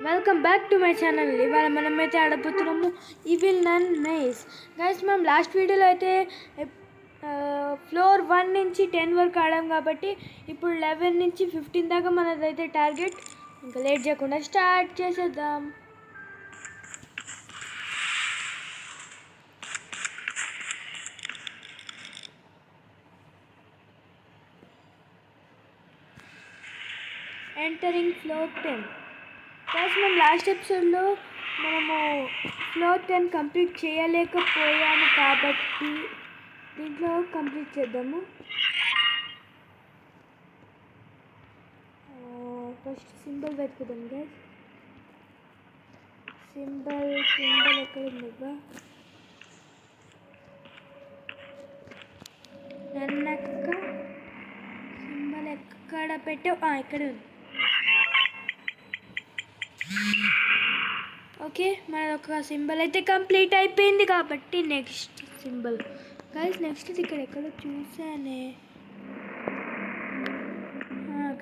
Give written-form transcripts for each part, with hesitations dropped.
Welcome back to my channel. ఇవాళ మనమైతే ఆడబోతున్నాము evil నన్ nice. Guys మనం లాస్ట్ వీడియోలో అయితే ఫ్లోర్ 1 నుంచి 10 వరకు ఆడాం కాబట్టి ఇప్పుడు 11 నుంచి 15 దాకా మనదైతే టార్గెట్. ఇంకా లేట్ చేయకుండా స్టార్ట్ చేసేద్దాం. Entering floor 10. గైస్ మనం లాస్ట్ ఎపిసోడ్లో మనము ఫ్లోర్ 10 కంప్లీట్ చేయలేకపోయాము కాబట్టి దీంట్లో కంప్లీట్ చేద్దాము. ఫస్ట్ సింబల్ వెతుకుదాం గైస్. సింబల్ ఎక్కడ ఉందబ్బా? నన్నక్క సింబల్ ఎక్కడ పెట్టావు? ఇక్కడ ఉంది. ఓకే, మన ఒక సింబల్ అయితే కంప్లీట్ అయిపోయింది కాబట్టి నెక్స్ట్ సింబల్ గైస్. నెక్స్ట్ ఇక్కడ ఎక్కడో చూసానే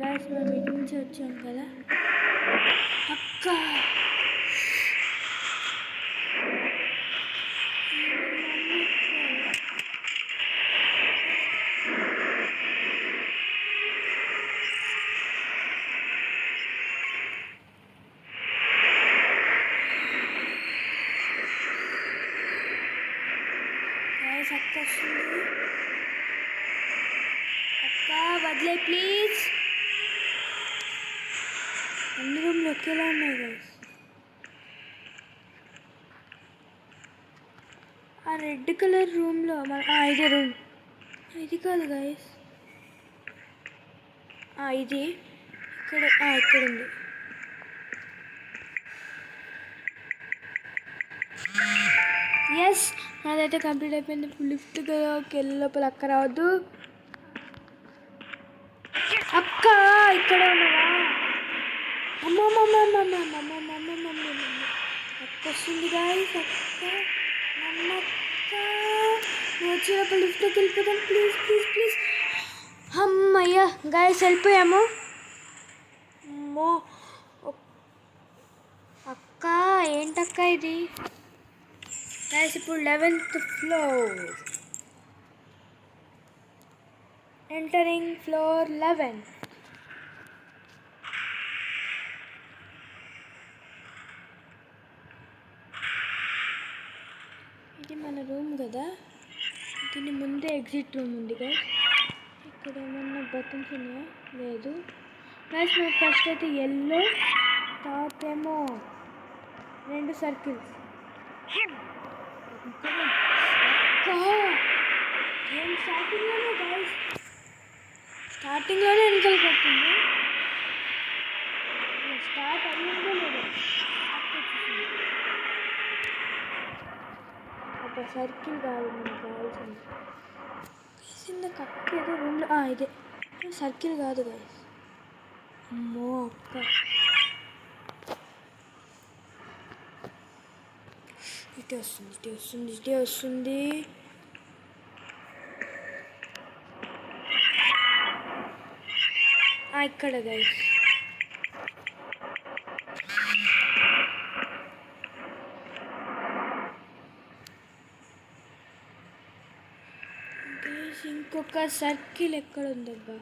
గైస్, మనం ఇటు నుంచి వచ్చాం కదా అక్క. అక్క వస్తుంది. అక్క వదిలే ప్లీజ్. అన్ని రూమ్లు ఒకేలా ఉన్నాయి గైస్. ఆ రెడ్ కలర్ రూమ్లో ఇదే రూమ్. ఇది కాదు గైస్, ఇది ఇక్కడ ఉంది. ఎస్, అదైతే కంప్లీట్ అయిపోయింది. లిఫ్ట్ వెళ్ళి లోపల అక్క రావద్దు. అక్క ఇక్కడ ఉన్నావా? అక్క వస్తుంది గాయస్. అక్క నన్నక్క వచ్చి లోపల లిఫ్ట్కి వెళ్ళిపోదాం ప్లీజ్ ప్లీజ్ ప్లీజ్. అమ్మయ్యా గాయస్ వెళ్ళిపోయాము. అమ్మో అక్క, ఏంటక్క ఇది? గైస్ ఇప్పుడు 11th ఫ్లోర్. Entering floor 11. ఇది మన రూమ్ కదా, దీని ముందే ఎగ్జిట్ రూమ్ ఉంది గైస్. ఇక్కడ ఏమన్నా బటన్స్ ఉన్నాయా? లేదు గైస్. మనకు ఫస్ట్ అయితే ఎల్లో, తర్వాత ఏమో 2 సర్కిల్స్. స్టార్టింగ్లోనే వెనకాల పడుతుంది. స్టార్ట్ అయ్యిందో లేదు. ఒక సర్కిల్ కాదు మనకు కావాల్సింది. చిన్న కక్క ఏదో రూమ్లో ఇదే సర్కిల్ కాదు గాయస్. అమ్మో అక్క, ఇటే వస్తుంది. ఇక్కడ గైస్ ఇంకొక సర్కిల్ ఎక్కడ ఉందబ్బా?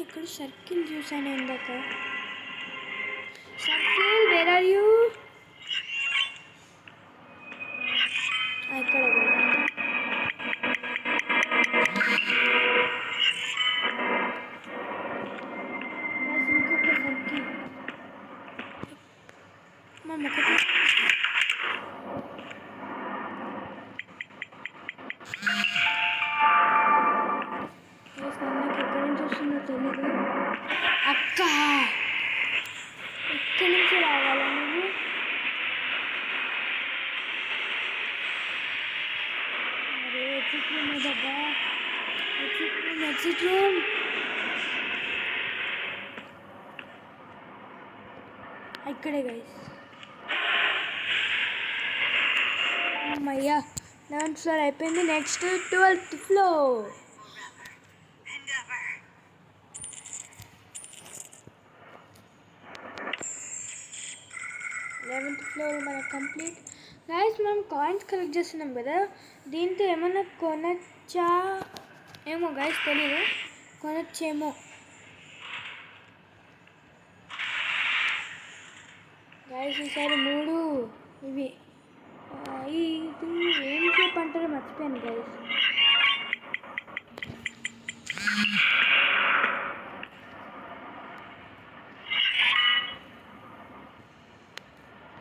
ఇక్కడ సర్కిల్ చూసాను ఇందాక. Circle where are you? ఇక్కడ ఇంకొక సర్కిల్. నాకు ఎక్కడి నుంచి వస్తుందో తెలీదు. అక్క ఎక్కడి నుంచి రావాలా నువ్వు? అరే ఎగ్జిట్ రూమ్ ఏదబ్బా, ఎగ్జిట్ రూమ్. ఇక్కడే గైస్. అమ్మయ్యా 11th ఫ్లోర్ అయిపోయింది. Next 12th floor. ఫ్లోర్ మనకు కంప్లీట్. గైస్ మనం కాయిన్స్ కలెక్ట్ చేస్తున్నాం కదా, దీంతో ఏమన్నా కొనచ్చా ఏమో గైస్ తెలియదు, కొనొచ్చేమో. గైస్ ఈసారి 3 ఇవి ఇది ఏం షేప్ అంటారో మర్చిపోయాను గైస్.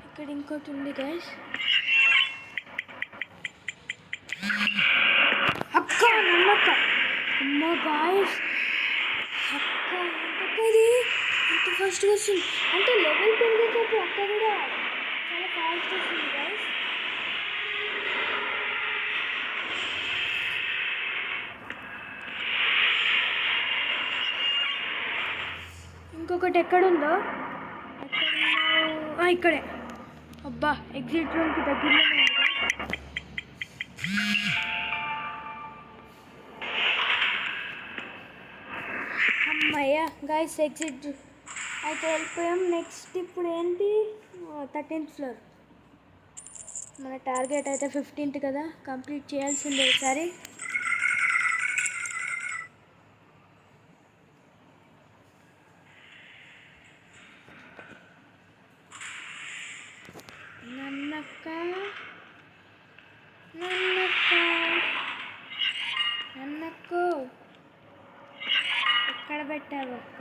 ఇక్కడ ఇంకోటి ఉంది గైస్. అక్క నమ్మక్క అమ్మ గాయస్, అక్క ఏంటది ఇంత ఫాస్ట్గా వస్తుంది అంటే లెవెల్ పెరిగేటప్పుడు అక్క కూడా చాలా ఫాస్ట్ వస్తుంది గాయస్. ఇంకొకటి ఎక్కడుందో, ఇక్కడే. అబ్బా ఎగ్జిట్ రూమ్కి దగ్గరలోనే ఉంది. అమ్మయ్య గాయస్ ఎగ్జిట్ అయితే వెళ్ళిపోయాం. నెక్స్ట్ ఇప్పుడు ఏంటి, 13th ఫ్లోర్. మన టార్గెట్ అయితే 15th కదా, కంప్లీట్ చేయాల్సిందే ఈసారి. నన్నక్క ఎక్కడ పెట్టావు అక్క?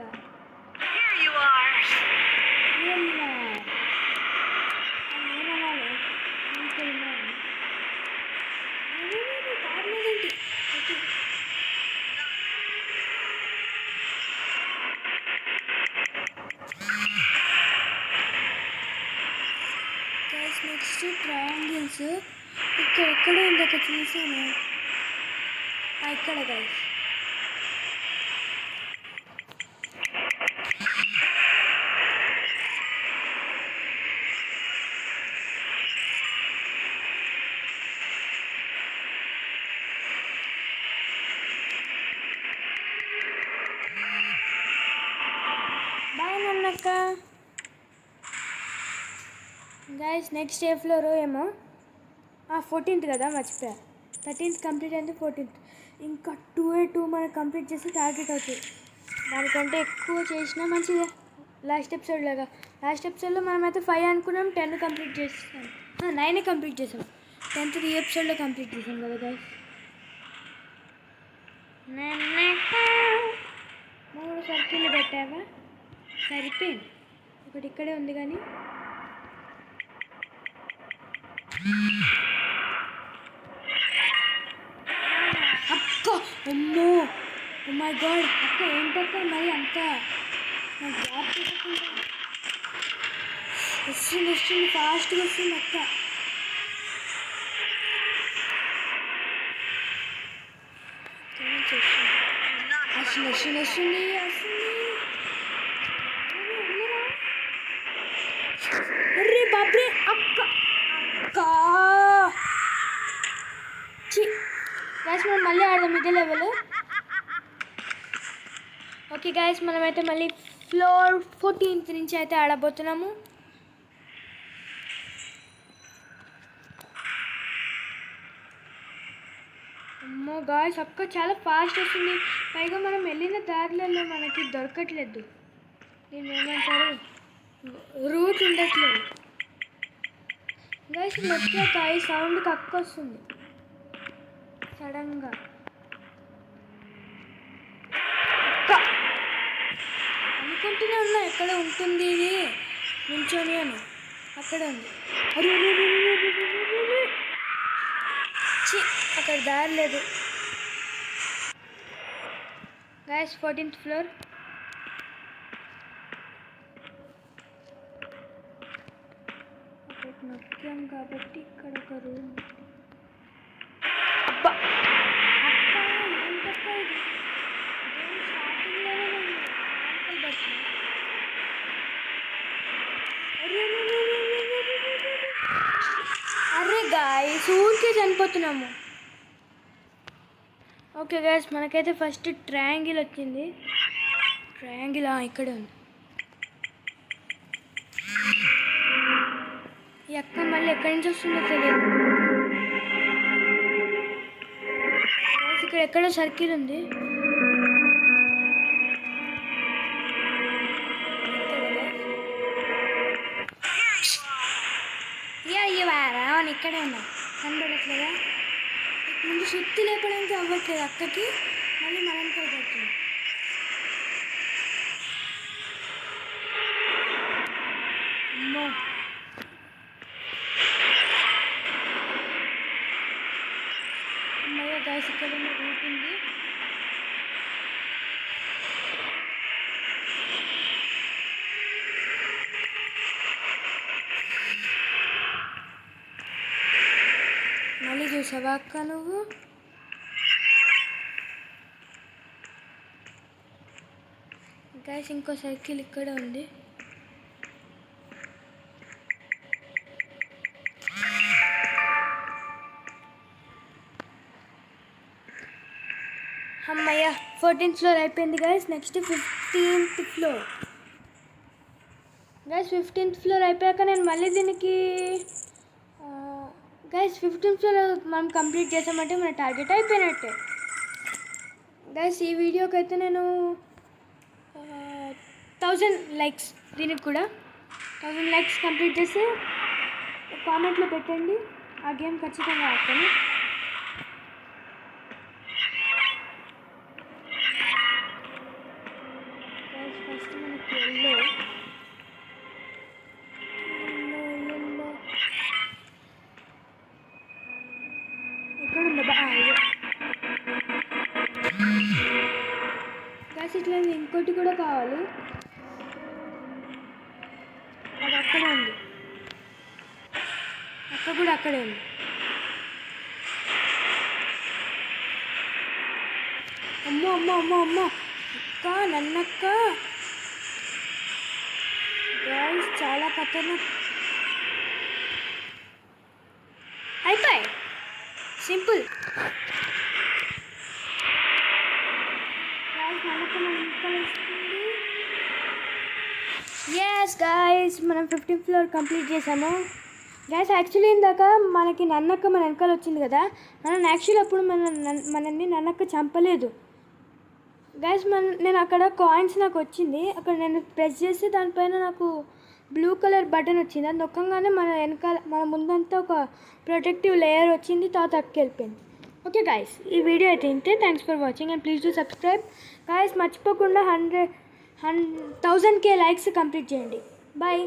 నెక్స్ట్ ట్రయాంగిల్స్ ఎక్కడ ఉంది, అక్కడ చూసాను. ఇక్కడ గైస్ బాయ్ నన్నక్క. గైస్ నెక్స్ట్ ఏ ఫ్లోర్ ఏమో, 14th కదా మర్చిపోయా. 13th కంప్లీట్ అయితే 14th. ఇంకా 2 మనకు కంప్లీట్ చేసి టార్గెట్ అవుతుంది. దానికంటే ఎక్కువ చేసినా మంచిదే. లాస్ట్ ఎపిసోడ్లో మనమైతే 5 అనుకున్నాం, 10 కంప్లీట్ చేస్తాం. 9 కంప్లీట్ చేసాం, 10th ఈ ఎపిసోడ్లో కంప్లీట్ చేసాం కదా గైస్. 3 సర్కిల్ పెట్టావా, సరిపోయింది. ఒకటి ఇక్కడే ఉంది కానీ అక్క అమ్మో, ఓ మై గాడ్ అక్క ఏంటక్క మరి అంత గ్యాప్ వస్తుంది ఫాస్ట్గా వస్తుంది అక్క. వస్తుంది అరే బాబ్రే అక్క గాయస్ మనం మళ్ళీ ఆడదాం ఇదే లెవెల్. ఓకే గాయస్ మనమైతే మళ్ళీ ఫ్లోర్ 14th నుంచి అయితే ఆడబోతున్నాము. అమ్మో గాయస్ అక్క చాలా ఫాస్ట్ వస్తుంది, పైగా మనం వెళ్ళిన దారిలలో మనకి దొరకట్లేదు, దీన్ని ఏమంటారు రూట్ ఉండట్లేదు గాయస్. వచ్చాక ఈ సౌండ్కి అక్క వస్తుంది సడన్గా. అనుకుంటూనే ఉన్నా ఎక్కడ ఉంటుంది ఇది నుంచొని అని, అక్కడ ఉంది. అక్కడ దారి లేదు గాయస్. 14th floor. ఒకటి నొక్కాం కాబట్టి ఇక్కడ ఒక రూమ్. అరే గాయ్స్ ఊరికే చనిపోతున్నాము. ఓకే గాయ్స్ మనకైతే ఫస్ట్ ట్రయాంగిల్ వచ్చింది. ట్రయాంగిల్ ఇక్కడే ఉంది. ఈ అక్క మళ్ళీ ఎక్కడి నుంచి వస్తుందో తెలియదు. ఇక్కడ ఎక్కడో సర్కిల్ ఉంది. రావని ఇక్కడే ఉన్నా, కనబడట్లేదా? ముందు సుత్తి లేపడానికి అవ్వట్లేదు అక్కకి, మళ్ళీ మనం పడుతుంది. అమ్మో, అమ్మయ్య గాయస్, ఇక్కడ రూట్ ఉంది. మళ్ళీ చూసావా అక్క నువ్వు? గైస్ ఇంకో సైకిల్ ఇక్కడ ఉంది. అమ్మయ్య 14th ఫ్లోర్ అయిపోయింది guys. Next 15th floor. Guys 15th floor అయిపోయాక నేను మళ్ళీ దీనికి గైస్ 15th ఫ్లోర్ మనం కంప్లీట్ చేసామంటే మన టార్గెట్ అయిపోయినట్టే. గైస్ ఈ వీడియోకి అయితే నేను 1000 లైక్స్, దీనికి కూడా 1000 లైక్స్ కంప్లీట్ చేసి కామెంట్లో పెట్టండి. ఆ గేమ్ ఖచ్చితంగా ఆడతాను. ఫస్ట్ మనకి ఎల్లో ఎక్కడుందా? గ్యాస్ ఇట్లా ఇంకోటి కూడా కావాలి, అది అక్కడే ఉంది. అక్క కూడా అక్కడే ఉంది. అమ్మో అమ్మో అమ్మో అమ్మో, అక్క నన్నక్క గ్యాస్ చాలా ఖతర్నాక్. అయిపోయి సింపుల్. ఎస్ గాయస్, మనం 15th ఫ్లోర్ కంప్లీట్ చేసాము. గాయస్ యాక్చువల్లీ ఇందాక మనకి నన్నక్క మన వెనకాల వచ్చింది కదా, యాక్చువల్లీ అప్పుడు మనల్ని నన్నక్క చంపలేదు గాయస్. నేను అక్కడ కాయిన్స్ నాకు వచ్చింది, అక్కడ నేను ప్రెస్ చేసి దానిపైన నాకు బ్లూ కలర్ బటన్ వచ్చింది. అది నొక్కంగానే మన వెనకాల మన ముందంతా ఒక ప్రొటెక్టివ్ లేయర్ వచ్చింది, తర్వాత అక్కకి వెళ్ళిపోయింది. ఓకే గాయస్, ఈ వీడియో అయితే ఇంతే. Thanks for watching and please do subscribe guys. మర్చిపోకుండా 1000K లైక్స్ కంప్లీట్ చేయండి. బాయ్.